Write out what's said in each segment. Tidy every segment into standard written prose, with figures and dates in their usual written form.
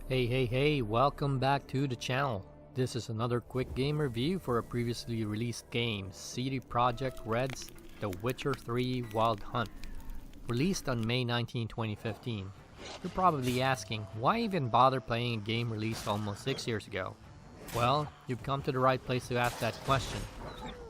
Hey, welcome back to the channel. This is another quick game review for a previously released game, CD Projekt Red's The Witcher 3 Wild Hunt. Released on May 19, 2015. You're probably asking, why even bother playing a game released almost 6 years ago? Well, you've come to the right place to ask that question.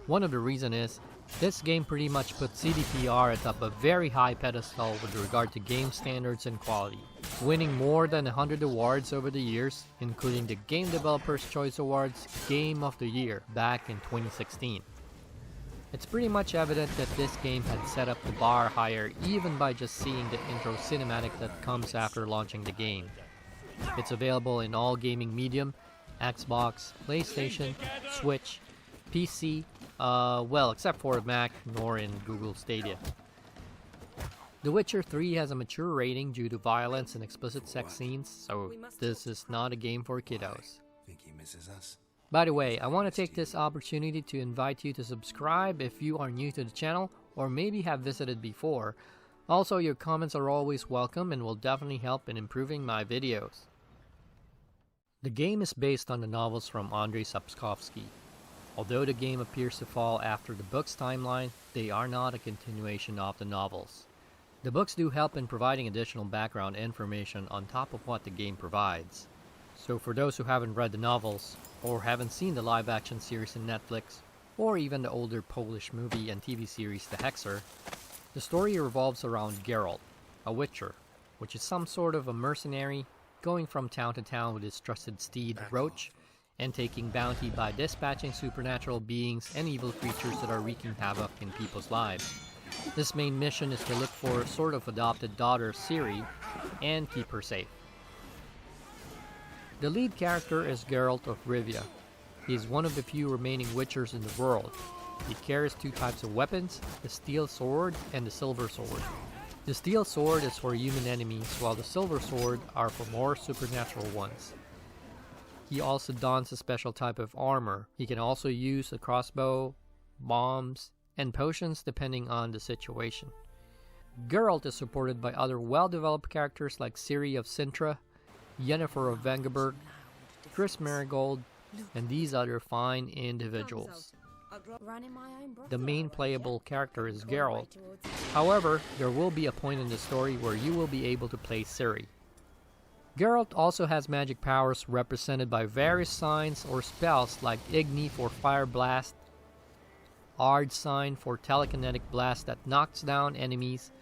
One of the reasons is, this game pretty much puts CDPR atop a very high pedestal with regard to game standards and quality, winning more than 100 awards over the years, including the Game Developer's Choice Awards Game of the Year back in 2016. It's pretty much evident that this game had set up the bar higher even by just seeing the intro cinematic that comes after launching the game. It's available in all gaming medium, Xbox, PlayStation, Switch, PC, well, except for Mac, nor in Google Stadia. The Witcher 3 has a mature rating due to violence and explicit sex scenes, so this is not a game for kiddos. Think he misses us? By the way, I want to take this opportunity to invite you to subscribe if you are new to the channel or maybe have visited before. Also, your comments are always welcome and will definitely help in improving my videos. The game is based on the novels from Andrzej Sapkowski. Although the game appears to fall after the book's timeline, they are not a continuation of the novels. The books do help in providing additional background information on top of what the game provides. So for those who haven't read the novels, or haven't seen the live-action series on Netflix, or even the older Polish movie and TV series The Hexer, the story revolves around Geralt, a witcher, which is some sort of a mercenary going from town to town with his trusted steed Roach, and taking bounty by dispatching supernatural beings and evil creatures that are wreaking havoc in people's lives. This main mission is to look for a sort of adopted daughter, Ciri, and keep her safe. The lead character is Geralt of Rivia. He is one of the few remaining Witchers in the world. He carries two types of weapons, the Steel Sword and the Silver Sword. The Steel Sword is for human enemies, while the Silver Sword are for more supernatural ones. He also dons a special type of armor. He can also use a crossbow, bombs, and potions depending on the situation. Geralt is supported by other well-developed characters like Ciri of Sintra, Yennefer of Vengerberg, Chris Marigold, and these other fine individuals. The main playable character is Geralt. However, there will be a point in the story where you will be able to play Ciri. Geralt also has magic powers represented by various signs or spells like Igni for Fire Blast, Ard Sign for Telekinetic Blast that knocks down enemies,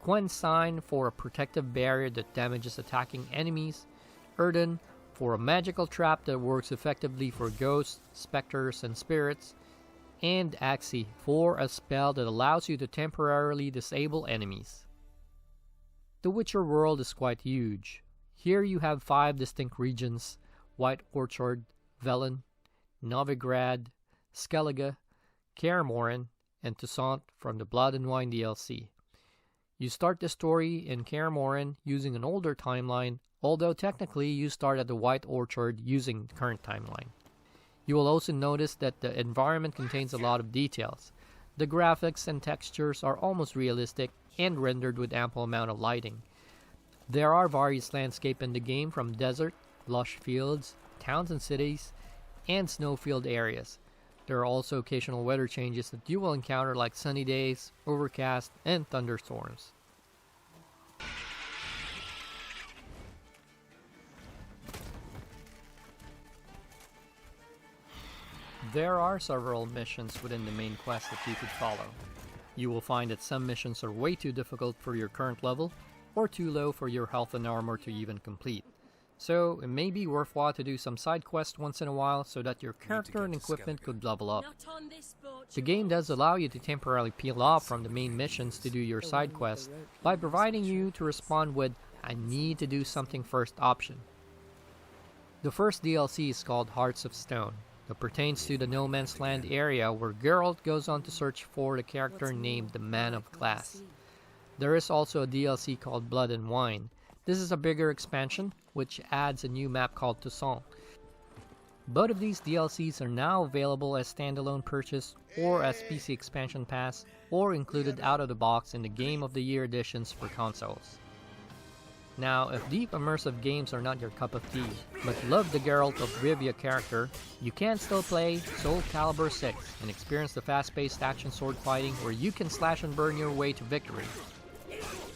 Quen Sign for a protective barrier that damages attacking enemies, Erden for a magical trap that works effectively for ghosts, specters, and spirits, and Axii for a spell that allows you to temporarily disable enemies. The Witcher world is quite huge. Here you have 5 distinct regions: White Orchard, Velen, Novigrad, Skellige, Kaer Morhen, and Toussaint from the Blood and Wine DLC. You start the story in Kaer Morhen using an older timeline, although technically you start at the White Orchard using the current timeline. You will also notice that the environment contains a lot of details. The graphics and textures are almost realistic and rendered with ample amount of lighting. There are various landscapes in the game, from desert, lush fields, towns and cities, and snow-filled areas. There are also occasional weather changes that you will encounter, like sunny days, overcast, and thunderstorms. There are several missions within the main quest that you could follow. You will find that some missions are way too difficult for your current level, or too low for your health and armor to even complete. So it may be worthwhile to do some side quests once in a while so that your character and equipment could level up. The game does allow you to temporarily peel off from the main missions to do your side quests by providing you to respond with "I need to do something first" option. The first DLC is called Hearts of Stone. It pertains to the No Man's Land area where Geralt goes on to search for the character named the Man of Glass. There is also a DLC called Blood and Wine. This is a bigger expansion, which adds a new map called Toussaint. Both of these DLCs are now available as standalone purchase or as PC Expansion Pass, or included out of the box in the Game of the Year editions for consoles. Now, if deep immersive games are not your cup of tea, but love the Geralt of Rivia character, you can still play Soul Calibur 6 and experience the fast-paced action sword fighting where you can slash and burn your way to victory.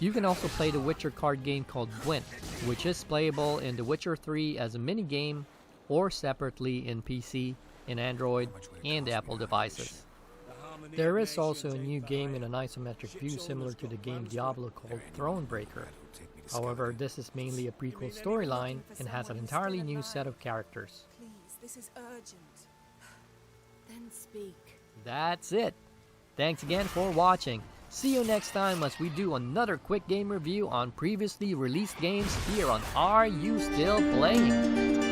You can also play the Witcher card game called Gwent, which is playable in The Witcher 3 as a mini-game or separately in PC, in Android, and Apple devices. There is also a new game in an isometric view similar to the game Diablo called Thronebreaker. However, this is mainly a prequel storyline and has an entirely new set of characters. Please, this is urgent. Then speak. That's it! Thanks again for watching. See you next time as we do another quick game review on previously released games here on Are You Still Playing?